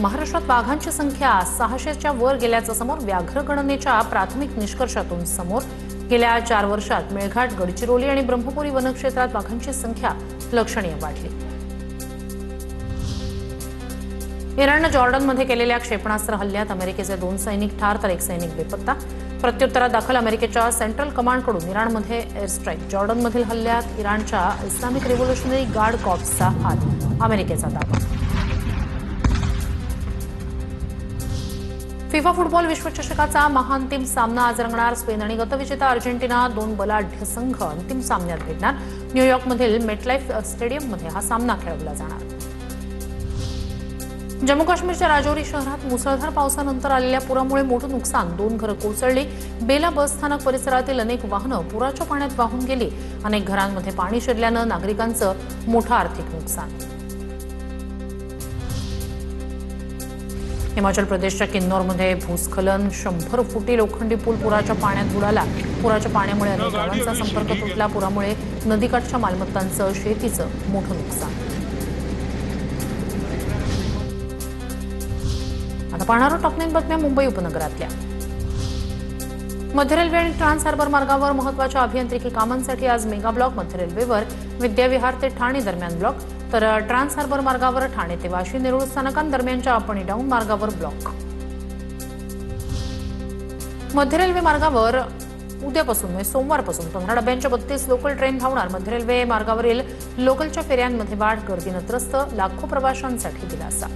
महाराष्ट्रात वाघांची संख्या 600च्या वर गेल्याचं समोर व्याघ्र गणनेच्या प्राथमिक निष्कर्षातून समोर गेल्या 4 वर्षात मेळघाट, गडचिरोली आणि ब्रह्मपुरी वनक्षेत्रात वाघांची संख्या लक्षणीय वाढली। इराणनं जॉर्डनमध्ये केलेल्या क्षेपणास्त्र हल्ल्यात अमेरिकेचे 2 सैनिक ठार तर 1 सैनिक बेपत्ता। प्रत्युत्तरात दाखल अमेरिकेच्या सेंट्रल कमांडकडून इराणमध्ये एअर स्ट्राईक। जॉर्डनमधील हल्ल्यात इराणच्या इस्लामिक रिव्होल्युशनरी गार्ड कॉर्प्सचा हात, अमेरिकेचा दावा। फिफा फुटबॉल विश्वचषकाचा महाअंतिम सामना आज रंगणार। स्पेन आणि गतविजेता अर्जेंटिना 2 बलाढ्य संघ अंतिम सामन्यात भिडणार। न्यूयॉर्कमधील मेटलाईफ स्टेडियममध्ये हा सामना खेळवला जाणार। जम्मू काश्मीरच्या राजौरी शहरात मुसळधार पावसानंतर आलेल्या पुरामुळे मोठं नुकसान। 2 घरं कोसळली। बेला बस स्थानक परिसरातील अनेक वाहनं पुराच्या पाण्यात वाहून गेली। अनेक घरांमध्ये पाणी शिरल्यानं नागरिकांचं मोठं आर्थिक नुकसान। हिमाचल प्रदेशच्या किन्नौरमध्ये भूस्खलन। 100 फुटी लोखंडी पूल पुराच्या पाण्यात बुडाला। पुराच्या पाण्यामुळे अनेक गावांचा संपर्क तुटला। पुरामुळे नदीकाठच्या मालमत्तांचं, शेतीचं मोठं नुकसान। आता पाहणार टॉप 9 बातम्या मुंबई उपनगरातल्या। मध्य रेल्वे आणि ट्रान्स हार्बर मार्गावर महत्त्वाच्या अभियांत्रिकी कामांसाठी आज मेगा ब्लॉक। मध्य रेल्वेवर विद्याविहार ते ठाणे दरम्यान ब्लॉक, तर ट्रान्स हार्बर मार्गावर ठाणे ते वाशी नेरूळ स्थानकांदरम्यानच्या अप आणि डाऊन मार्गावर ब्लॉक। मध्य रेल्वे मार्गावर उद्यापासून सोमवारपासून 15 डब्यांच्या 32 लोकल ट्रेन धावणार। मध्य रेल्वे मार्गावरील लोकलच्या फेऱ्यांमध्ये वाढ, गर्दीनं त्रस्त, लाखो प्रवाशांसाठी दिलासा।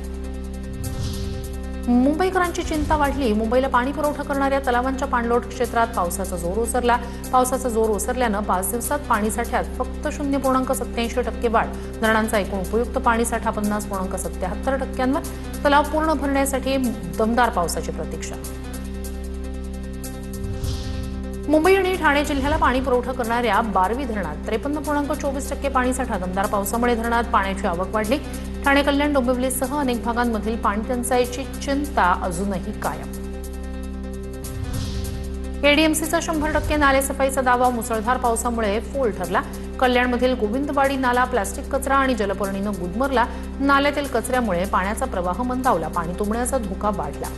मुंबईकरांची चिंता वाढली। मुंबईला पाणी पुरवठा करणाऱ्या तलावांच्या पाणलोट क्षेत्रात पावसाचा जोर ओसरला। पावसाचा जोर ओसरल्यानं 5 दिवसात पाणीसाठ्यात फक्त 0.87% वाढ। धरणांचा एकूण उपयुक्त पाणीसाठा 50.77%। तलाव पूर्ण भरण्यासाठी दमदार पावसाची प्रतीक्षा। मुंबई आणि ठाणे जिल्ह्याला पाणी पुरवठा करणाऱ्या बारवी धरणात 53.24% पाणीसाठा। दमदार पावसामुळे धरणात पाण्याची आवक वाढली। ठाणे, कल्याण, डोंबिवलीसह अनेक भागांमधील पाणी टंचाईची चिंता अजूनही कायम। एडीएमसीचा 100% नालेसफाईचा दावा मुसळधार पावसामुळे फोल ठरला। कल्याणमधील गोविंदवाडी नाला प्लास्टिक कचरा आणि जलपर्णीनं गुदमरला। नाल्यातील कचऱ्यामुळे पाण्याचा प्रवाह मंदावला। पाणी तुंबण्याचा धोका वाढला।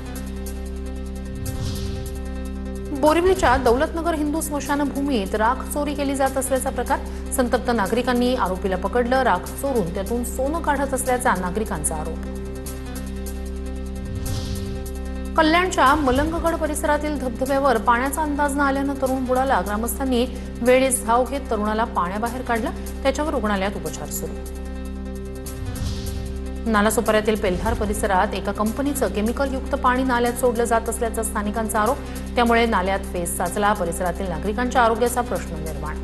बोरिवलीच्या दौलतनगर हिंदू स्मशानभूमीत राख चोरी केली जात असल्याचा प्रकार। संतप्त नागरिकांनी आरोपीला पकडलं। राख चोरून त्यातून सोनं काढत असल्याचा नागरिकांचा आरोप। कल्याणच्या मलंगगड परिसरातील धबधब्यावर पाण्याचा अंदाज न आल्यानं तरुण बुडाला। ग्रामस्थांनी वेळीच धाव घेत तरुणाला पाण्याबाहेर काढलं। त्याच्यावर रुग्णालयात उपचार सुरू। नालासोपाऱ्यातील पेल्हार परिसरात एका कंपनीचं केमिकलयुक्त पाणी नाल्यात सोडलं जात असल्याचा स्थानिकांचा आरोप। त्यामुळे नाल्यात फेस साचला। परिसरातील नागरिकांच्या आरोग्याचा प्रश्न निर्माण।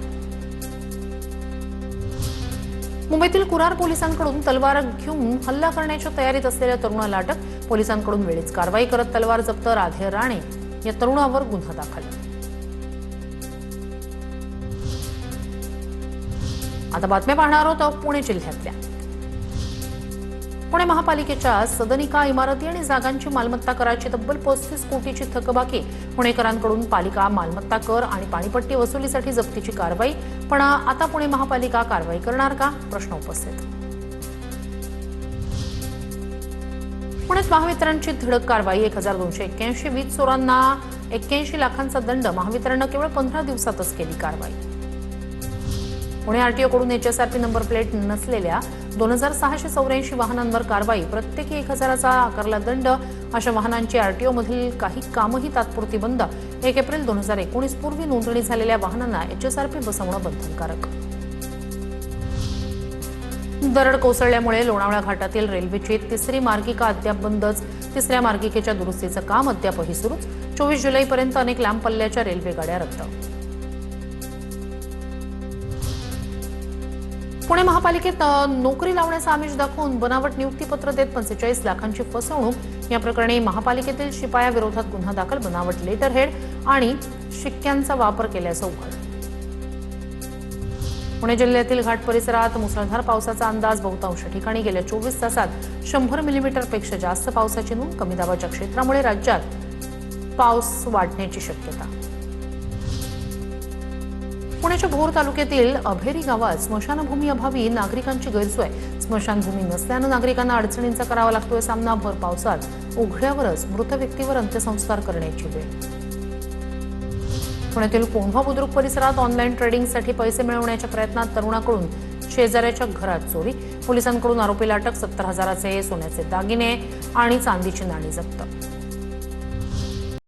मुंबईतील कुरार पोलिसांकडून तलवार घेऊन हल्ला करण्याच्या तयारीत असलेल्या तरुणाला अटक। पोलिसांकडून वेळीच कारवाई करत तलवार जप्त। राधे राणे या तरुणावर गुन्हा दाखल। आता बातम्या पाहणार आहोत पुणे जिल्ह्यातल्या। पुणे महापालिकेच्या सदनिका, इमारती आणि जागांची मालमत्ता कराची तब्बल 35 कोटीची थकबाकी। पुणेकरांकडून पालिका मालमत्ता कर आणि पाणीपट्टी वसुलीसाठी जप्तीची कारवाई। पण आता पुणे महापालिका कारवाई करणार का, प्रश्न उपस्थित। पुण्यात महावितरणची धडक कारवाई। 1281 वीज चोरांना 81 लाखांचा दंड। महावितरणनं केवळ 15 दिवसातच केली कारवाई। पुणे आरटीओकडून एचएसआरपी नंबर प्लेट नसलेल्या 2684 वाहनांवर कारवाई। प्रत्येकी 1000चा आकारला दंड। अशा वाहनांची आरटीओमधील काही कामही तात्पुरती बंद। 1 एप्रिल 2019 पूर्वी नोंदणी झालेल्या वाहनांना एचएसआरपी बसवणं बंधनकारक। दरड कोसळल्यामुळे लोणावळा घाटातील रेल्वेची 3री मार्गिका अद्याप बंदच। 3ऱ्या मार्गिकेच्या दुरुस्तीचं काम अद्यापही सुरूच। 24 जुलैपर्यंत अनेक लांब पल्ल्याच्या रेल्वे गाड्या रद्द। पुणे महापालिकेत नोकरी लावण्याचा आमिष दाखवून बनावट नियुक्तीपत्र देत 45 लाखांची फसवणूक। या प्रकरणी महापालिकेतील शिपायाविरोधात गुन्हा दाखल। बनावट लेटरहेड आणि शिक्क्यांचा वापर केल्याचं उघड। पुणे जिल्ह्यातील घाट परिसरात मुसळधार पावसाचा अंदाज। बहुतांश ठिकाणी गेल्या 24 तासात 100 मिलीमीटरपेक्षा जास्त पावसाची नोंद। कमी दाबाच्या क्षेत्रामुळे राज्यात पाऊस वाढण्याची शक्यता। पुण्याच्या भोर तालुक्यातील अभेरी गावात स्मशानभूमी अभावी नागरिकांची गैरसोय। स्मशानभूमी नसल्यानं नागरिकांना अडचणींचा करावा लागतोय सामना. भर पावसात उघड्यावरच मृत व्यक्तीवर अंत्यसंस्कार करण्याची वेळ. पुण्यातील कोंढवा बुद्रुक परिसरात ऑनलाईन ट्रेडिंगसाठी पैसे मिळवण्याच्या प्रयत्नात तरुणाकडून शेजाऱ्याच्या घरात चोरी. पोलिसांकडून आरोपीला अटक. 70,000चे सोन्याचे दागिने आणि चांदीची नाणी जप्त.